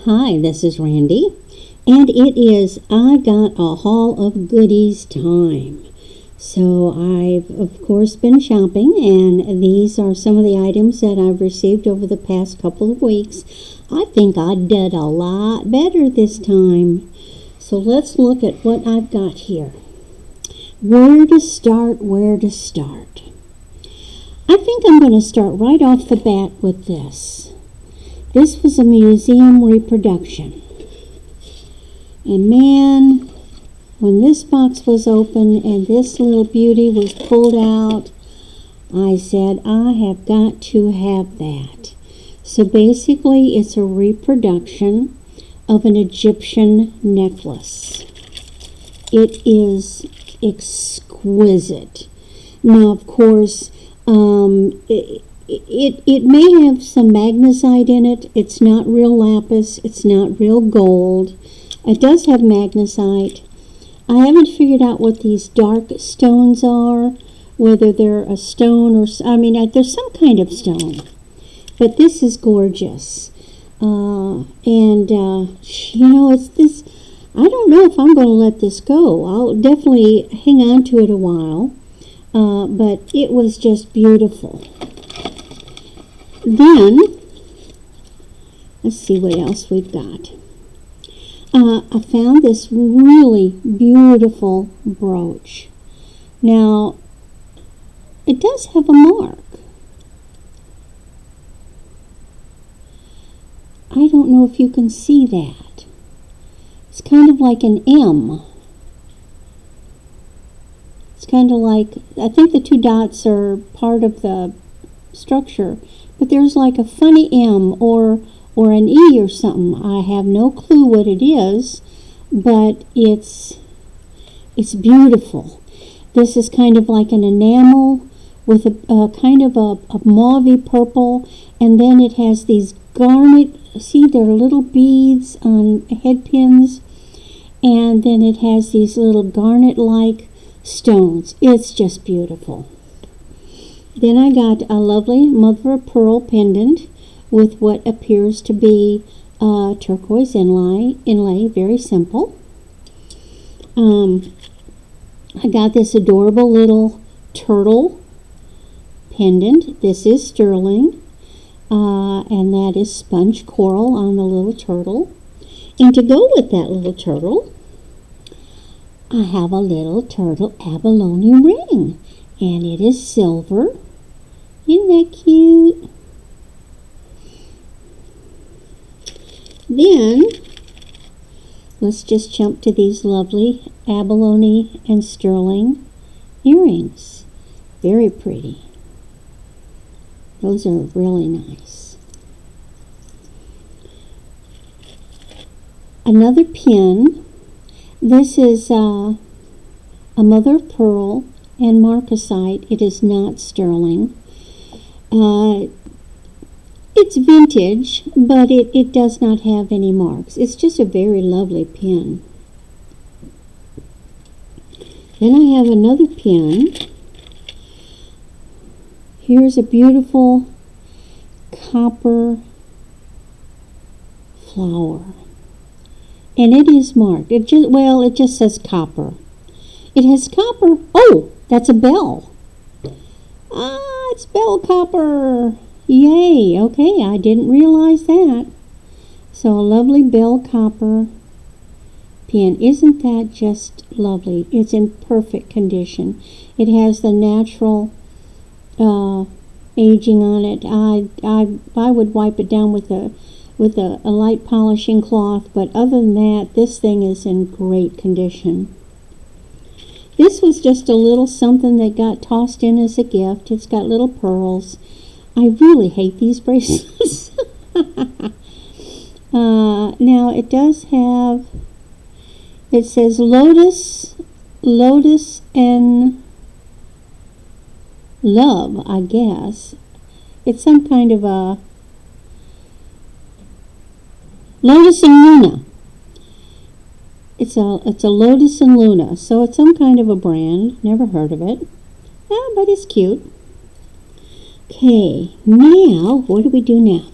Hi, this is Randy, and it is I Got a Haul of Goodies time. So I've, of course, been shopping, and these are some of the items that I've received over the past couple of weeks. I think I did a lot better this time. So let's look at what I've got here. Where to start, where to start. I think I'm going to start right off the bat with this. This was a museum reproduction. And man, when this box was open and this little beauty was pulled out, I said, I have got to have that. So basically, it's a reproduction of an Egyptian necklace. It is exquisite. Now, of course, it may have some magnesite in it. It's not real lapis. It's not real gold. It does have magnesite. I haven't figured out what these dark stones are, whether they're a stone or, there's some kind of stone. But this is gorgeous. It's this, I don't know if I'm going to let this go. I'll definitely hang on to it a while. But it was just beautiful. Then, let's see what else we've got. I found this really beautiful brooch. Now, it does have a mark. I don't know if you can see that. It's kind of like an M. It's kind of like, I think the two dots are part of the structure, but there's like a funny M or an E or something. I have no clue what it is, but it's beautiful. This is kind of like an enamel with a kind of a mauvey purple, and then it has these garnet, see, there are little beads on head pins, and then it has these little garnet-like stones. It's just beautiful. Then I got a lovely mother-of-pearl pendant with what appears to be turquoise inlay, very simple. I got this adorable little turtle pendant. This is sterling, and that is sponge coral on the little turtle. And to go with that little turtle, I have a little turtle abalone ring, and it is silver. Isn't that cute? Then, let's just jump to these lovely abalone and sterling earrings. Very pretty. Those are really nice. Another pin. This is a mother of pearl and marcasite. It is not sterling. It's vintage, but it does not have any marks. It's just a very lovely pin. Then I have another pin. Here's a beautiful copper flower. And it is marked. It just says copper. It has copper. Oh, that's a bell. It's bell copper. Yay. Okay, I didn't realize that. So a lovely bell copper pin. Isn't that just lovely? It's in perfect condition. It has the natural aging on it. I would wipe it down with a light polishing cloth, but other than that, this thing is in great condition. This was just a little something that got tossed in as a gift. It's got little pearls. I really hate these bracelets. Now, it does have, it says Lotus and Love, I guess. It's some kind of a Lotus and Luna. It's a Lotus and Luna, so it's some kind of a brand. Never heard of it. But it's cute. Okay, now, what do we do now?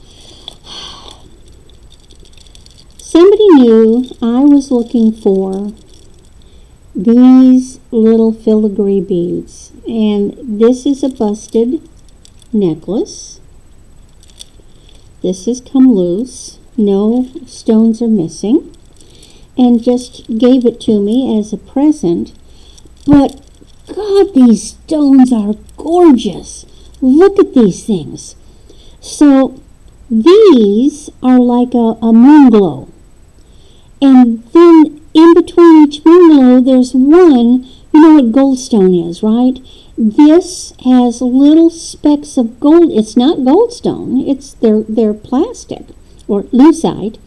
Somebody knew I was looking for these little filigree beads, and this is a busted necklace. This has come loose, no stones are missing, and just gave it to me as a present. But God, these stones are gorgeous. Look at these things. So these are like a moon glow, and then in between each moon glow there's one. You know what goldstone is, right? This has little specks of gold. It's not goldstone. It's they're plastic or lucite,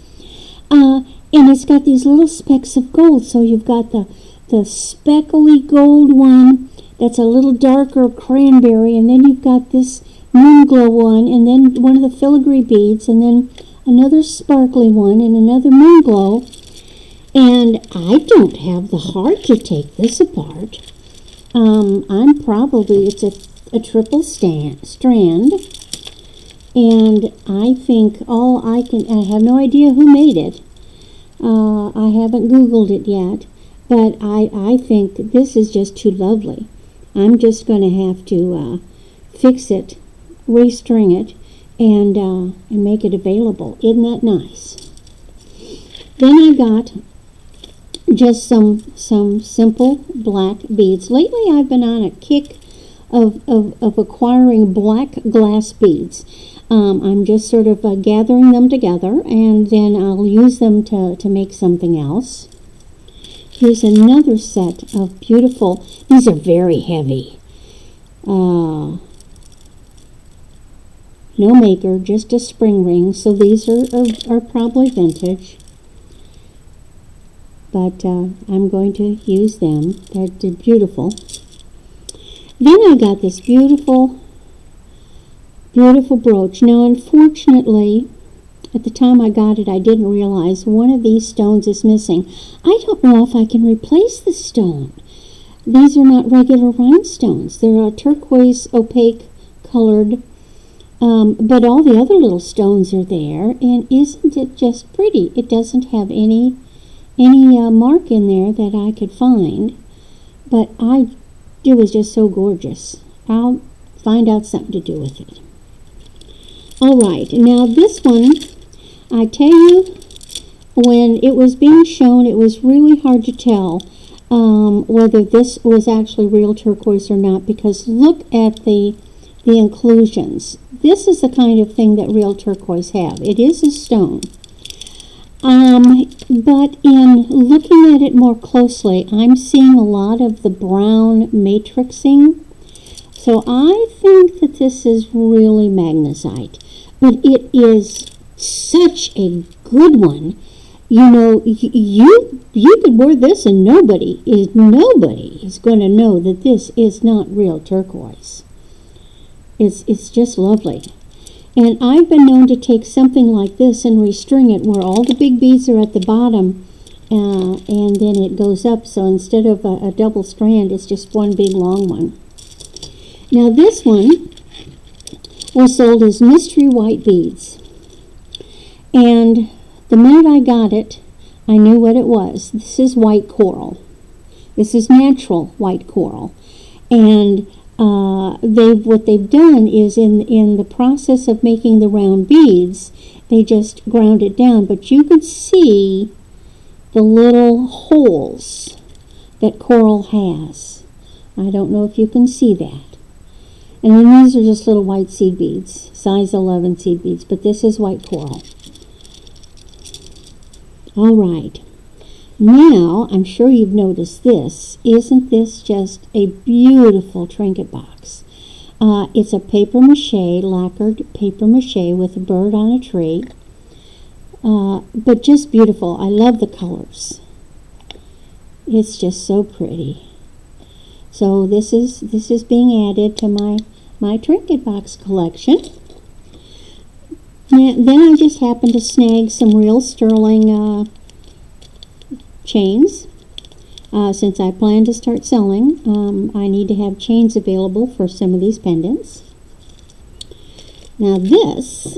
and it's got these little specks of gold. So you've got the speckly gold one that's a little darker cranberry, and then you've got this moon glow one, and then one of the filigree beads, and then another sparkly one, and another moon glow. And I don't have the heart to take this apart. It's a triple strand, and I think I have no idea who made it. I haven't Googled it yet, but I think this is just too lovely. I'm just going to have to fix it, restring it, and make it available. Isn't that nice? Then I got just some simple black beads. Lately I've been on a kick of acquiring black glass beads. I'm just sort of gathering them together, and then I'll use them to make something else. Here's another set of beautiful, these are very heavy. No maker, just a spring ring, so these are probably vintage. But I'm going to use them. They're beautiful. Then I got this beautiful brooch. Now, unfortunately, at the time I got it, I didn't realize one of these stones is missing. I don't know if I can replace the stone. These are not regular rhinestones. They're a turquoise, opaque colored, but all the other little stones are there. And isn't it just pretty? It doesn't have any mark in there that I could find, but it was just so gorgeous. I'll find out something to do with it. All right, now this one, I tell you, when it was being shown, it was really hard to tell whether this was actually real turquoise or not, because look at the inclusions. This is the kind of thing that real turquoise have. It is a stone. But in looking at it more closely, I'm seeing a lot of the brown matrixing. So I think that this is really magnesite. But it is such a good one. You know, you could wear this and nobody is going to know that this is not real turquoise. It's just lovely. And I've been known to take something like this and restring it where all the big beads are at the bottom, and then it goes up. So instead of a double strand, it's just one big long one. Now this one was sold as mystery white beads. And the minute I got it, I knew what it was. This is white coral. This is natural white coral. And what they've done is in the process of making the round beads, they just ground it down, but you can see the little holes that coral has. I don't know if you can see that. And then these are just little white seed beads, size 11 seed beads, but this is white coral. All right. Now, I'm sure you've noticed this. Isn't this just a beautiful trinket box? It's a paper mache, lacquered paper mache with a bird on a tree. But just beautiful. I love the colors. It's just so pretty. So this is being added to my trinket box collection. Then I just happened to snag some real sterling chains. Since I plan to start selling, I need to have chains available for some of these pendants. Now this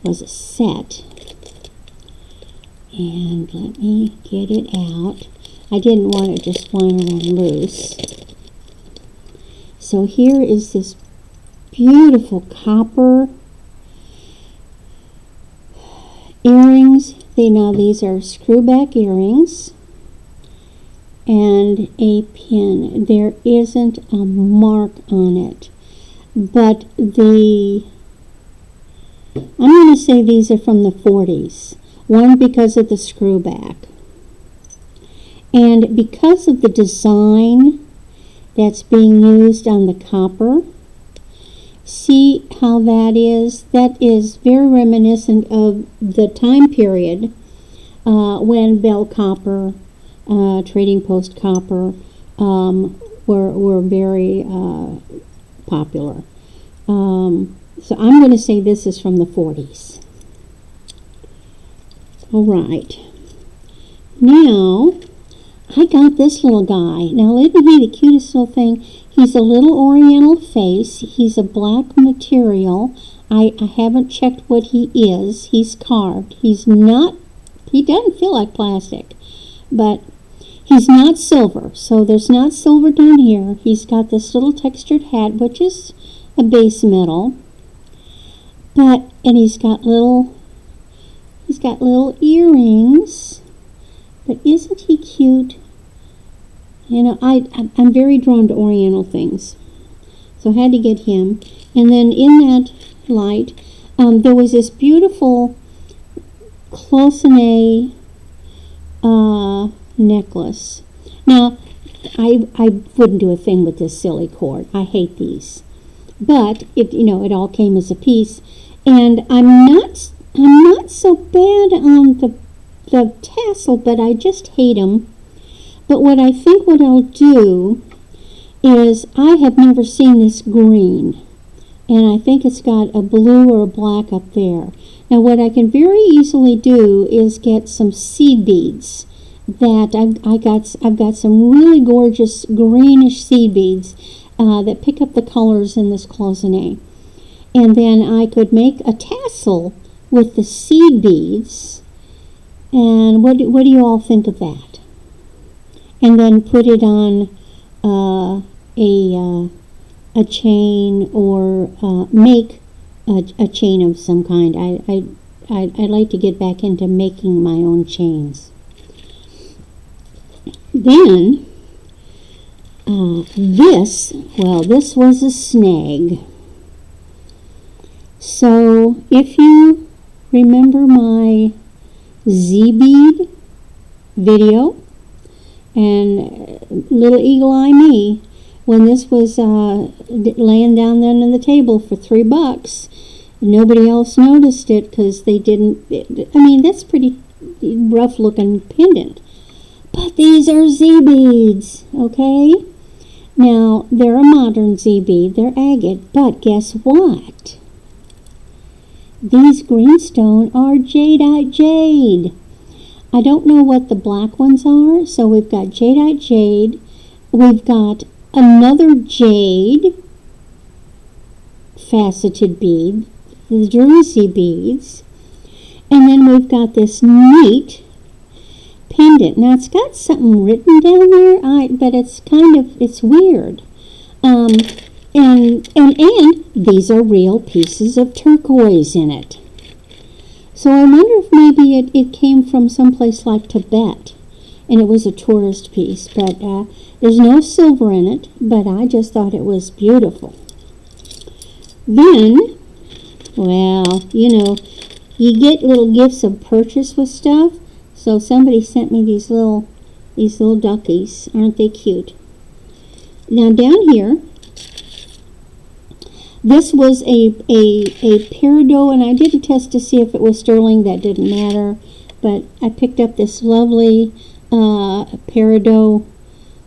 was a set And let me get it out. I didn't want it just flying around loose. So here is this beautiful copper earrings. These are screwback earrings. And a pin. There isn't a mark on it. But I'm going to say these are from the 40s. One, because of the screwback. And because of the design that's being used on the copper. See how that is? That is very reminiscent of the time period when Bell Copper, Trading Post Copper were very popular. So I'm going to say this is from the 40s. All right. Now, I got this little guy. Now, isn't he the cutest little thing? He's a little oriental face. He's a black material. I haven't checked what he is. He's carved. He doesn't feel like plastic, but he's not silver. So there's not silver down here. He's got this little textured hat, which is a base metal. And he's got little earrings. But isn't he cute? You know, I'm very drawn to oriental things. So I had to get him. And then in that light, there was this beautiful closine necklace. Now, I wouldn't do a thing with this silly cord. I hate these. But it all came as a piece. And I'm not so bad on the tassel, but I just hate them. But what I'll do is, I have never seen this green, and I think it's got a blue or a black up there. Now what I can very easily do is get some seed beads that I've got some really gorgeous greenish seed beads that pick up the colors in this cloisonne. And then I could make a tassel with the seed beads. And what do you all think of that? And then put it on a chain, or make a chain of some kind. I'd like to get back into making my own chains. Then this was a snag. So if you remember my Z-bead video, and little eagle eye me, when this was laying down there on the table for $3, nobody else noticed it because they didn't. That's pretty rough looking pendant. But these are Z-beads, okay? Now, they're a modern Z-bead. They're agate. But guess what? These greenstone are jadeite jade. I don't know what the black ones are. So we've got jadeite jade. We've got another jade faceted bead, the druzy beads. And then we've got this neat pendant. Now it's got something written down there, but it's weird. And these are real pieces of turquoise in it. So I wonder if maybe it came from someplace like Tibet, and it was a tourist piece. But there's no silver in it, but I just thought it was beautiful. Then, you get little gifts of purchase with stuff. So somebody sent me these little duckies. Aren't they cute? Now down here, this was a peridot, and I didn't test to see if it was sterling. That didn't matter. But I picked up this lovely peridot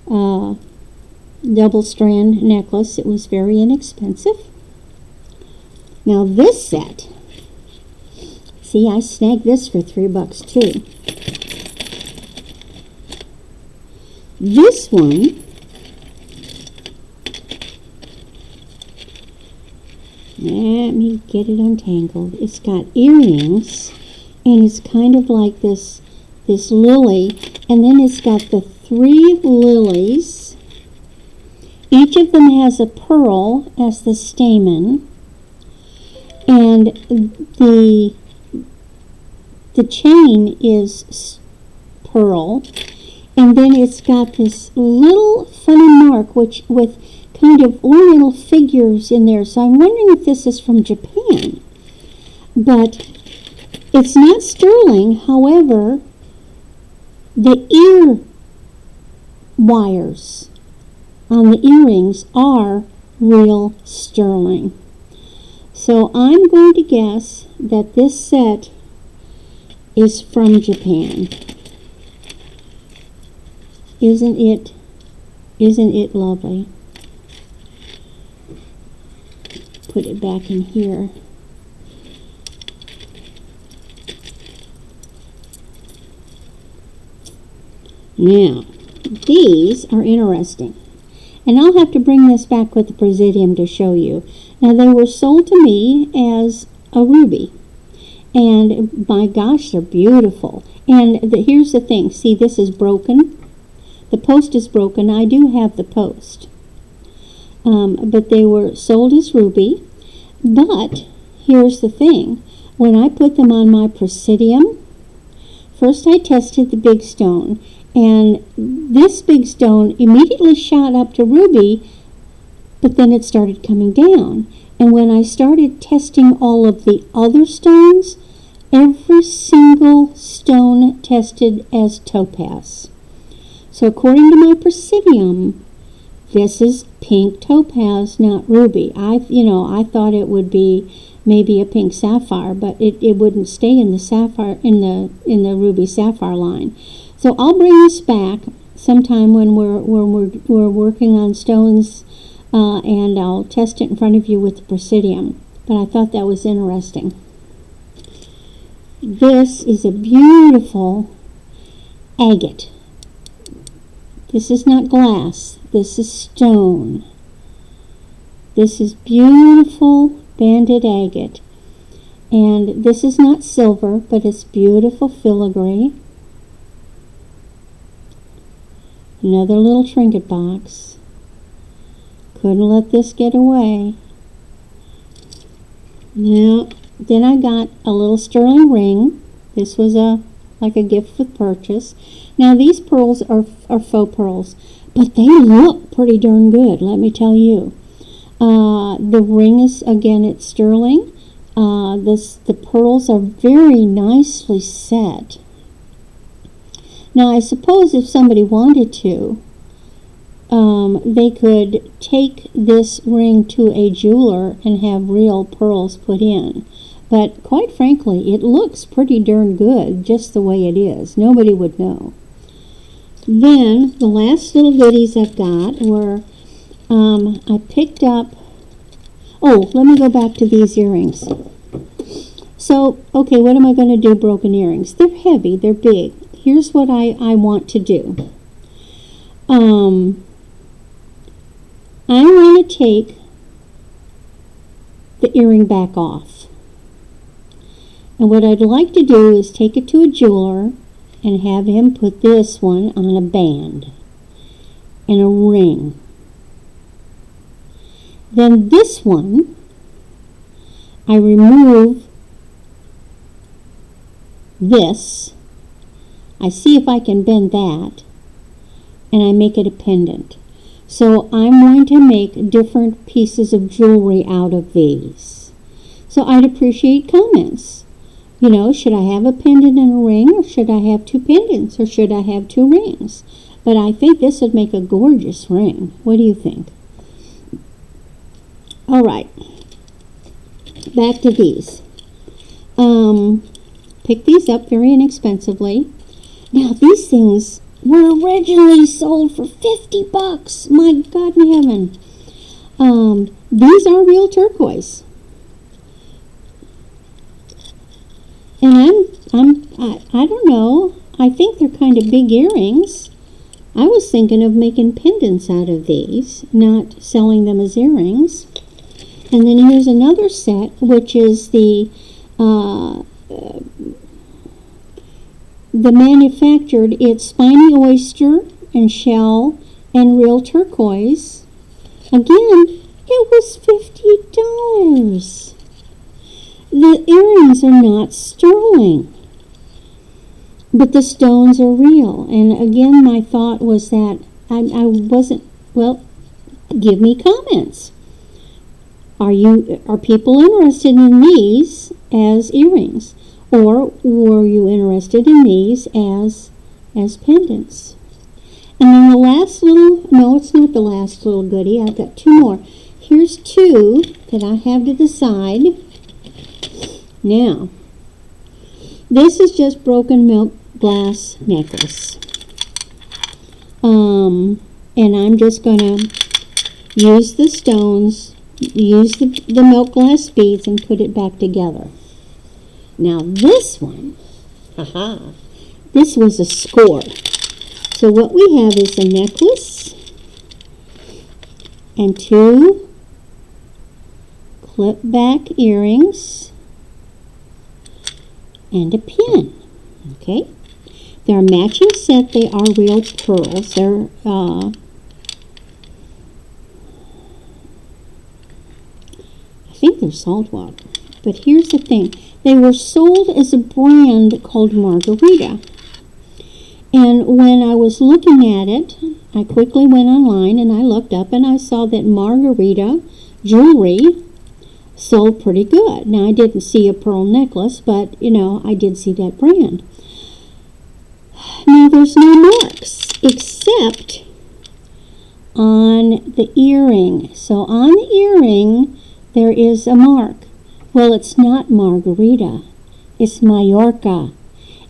double strand necklace. It was very inexpensive. Now this set, see, I snagged this for $3 too. This one, let me get it untangled. It's got earrings, and it's kind of like this this lily, and then it's got the 3 lilies. Each of them has a pearl as the stamen, and the chain is pearl, and then it's got this little funny mark with kind of oriental figures in there. So I'm wondering if this is from Japan. But it's not sterling. However, the ear wires on the earrings are real sterling. So I'm going to guess that this set is from Japan. Isn't it lovely? Put it back in here. Now, these are interesting. And I'll have to bring this back with the Presidium to show you. Now, they were sold to me as a ruby. And my gosh, they're beautiful. And here's the thing. See, this is broken. The post is broken. I do have the post. But they were sold as ruby. But here's the thing. When I put them on my Presidium, first I tested the big stone. And this big stone immediately shot up to ruby, but then it started coming down. And when I started testing all of the other stones, every single stone tested as topaz. So according to my Presidium, this is pink topaz, not ruby. I thought it would be maybe a pink sapphire, but it wouldn't stay in the sapphire in the ruby sapphire line. So I'll bring this back sometime when we're working on stones, and I'll test it in front of you with the Presidium. But I thought that was interesting. This is a beautiful agate. This is not glass. This is stone. This is beautiful banded agate. And this is not silver, but it's beautiful filigree. Another little trinket box. Couldn't let this get away. Now, then I got a little sterling ring. This was like a gift with purchase. Now, these pearls are faux pearls, but they look pretty darn good, let me tell you. The ring is, again, it's sterling. The pearls are very nicely set. Now, I suppose if somebody wanted to, they could take this ring to a jeweler and have real pearls put in. But quite frankly, it looks pretty darn good just the way it is. Nobody would know. Then, the last little goodies I've got were, I picked up, let me go back to these earrings. So, okay, what am I going to do, broken earrings? They're heavy, they're big. Here's what I want to do. I want to take the earring back off. And what I'd like to do is take it to a jeweler and have him put this one on a band and a ring. Then this one, I remove this. I see if I can bend that, and I make it a pendant. So I'm going to make different pieces of jewelry out of these. So I'd appreciate comments. You know, should I have a pendant and a ring, or should I have 2 pendants, or should I have 2 rings? But I think this would make a gorgeous ring. What do you think? All right. Back to these. Picked these up very inexpensively. Now, these things were originally sold for $50. My God in heaven. These are real turquoise. And I don't know. I think they're kind of big earrings. I was thinking of making pendants out of these, not selling them as earrings. And then here's another set, which is the the manufactured, it's spiny oyster and shell and real turquoise. Again, it was $50. The earrings are not sterling, but the stones are real. And again, my thought was that I wasn't, well, give me comments. Are people interested in these as earrings? Or were you interested in these as pendants? And then the last little, no, it's not the last little goodie. I've got two more. Here's two that I have to the side. Now, this is just broken milk glass necklace. And I'm just going to use the stones, use the milk glass beads, and put it back together. Now this one, this was a score. So what we have is a necklace and two clip back earrings and a pin. Okay, they're a matching set. They are real pearls. They're I think they're saltwater. But here's the thing. They were sold as a brand called Margarita. And when I was looking at it, I quickly went online and I looked up and I saw that Margarita jewelry sold pretty good. Now, I didn't see a pearl necklace, but, you know, I did see that brand. Now, there's no marks except on the earring. So, on the earring, there is a mark. Well, it's not Margarita. It's Mallorca.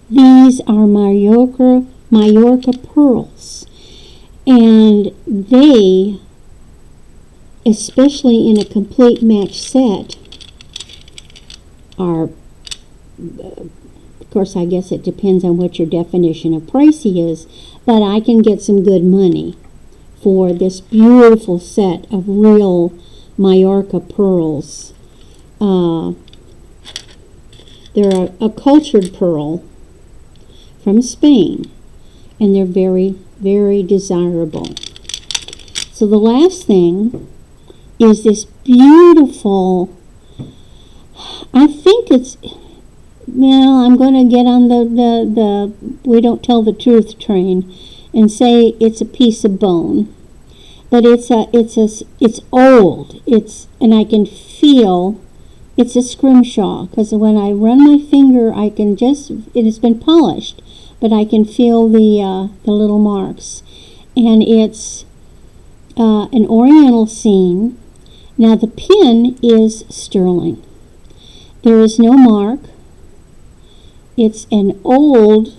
These are Mallorca pearls. And they, especially in a complete match set, are, of course, I guess it depends on what your definition of pricey is, but I can get some good money for this beautiful set of real Mallorca pearls. They're a cultured pearl from Spain, and they're very, very desirable. So the last thing is this beautiful, I think it's, well, I'm going to get on the we don't tell the truth train and say it's a piece of bone. But it's old. And I can feel it's a scrimshaw, because when I run my finger, I can just, it has been polished, but I can feel the little marks. And it's an oriental scene. Now the pin is sterling. There is no mark. It's an old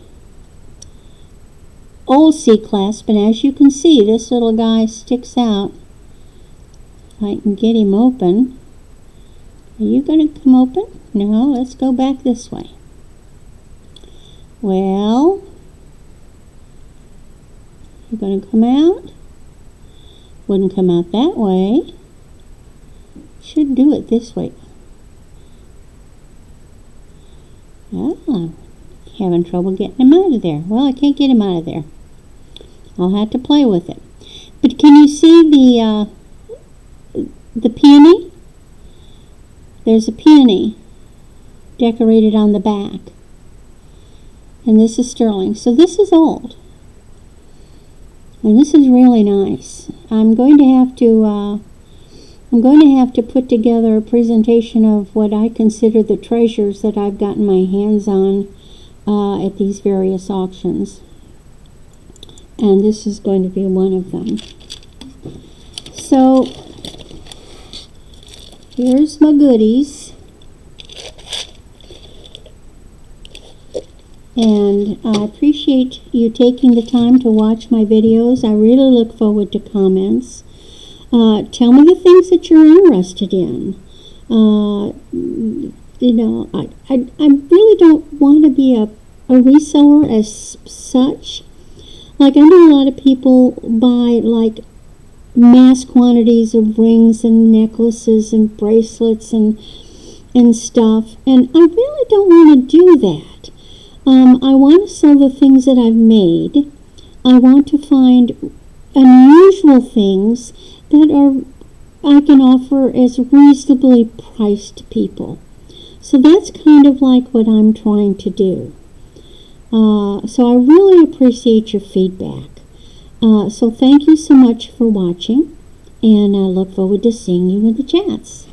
C-clasp, and as you can see, this little guy sticks out. If I can get him open. Are you going to come open? No, let's go back this way. Well, you're going to come out. Wouldn't come out that way. Should do it this way. Oh, having trouble getting him out of there. Well, I can't get him out of there. I'll have to play with it. But can you see the peony? There's a peony decorated on the back. And this is sterling. So this is old. And this is really nice. I'm going to have to put together a presentation of what I consider the treasures that I've gotten my hands on at these various auctions. And this is going to be one of them. So, here's my goodies. And I appreciate you taking the time to watch my videos. I really look forward to comments. Tell me the things that you're interested in. You know, I really don't want to be a reseller as such. Like, I know a lot of people buy, like, mass quantities of rings and necklaces and bracelets and stuff. And I really don't want to do that. I want to sell the things that I've made. I want to find unusual things that I can offer as reasonably priced to people. So that's kind of like what I'm trying to do. So I really appreciate your feedback. So thank you so much for watching, and I look forward to seeing you in the chats.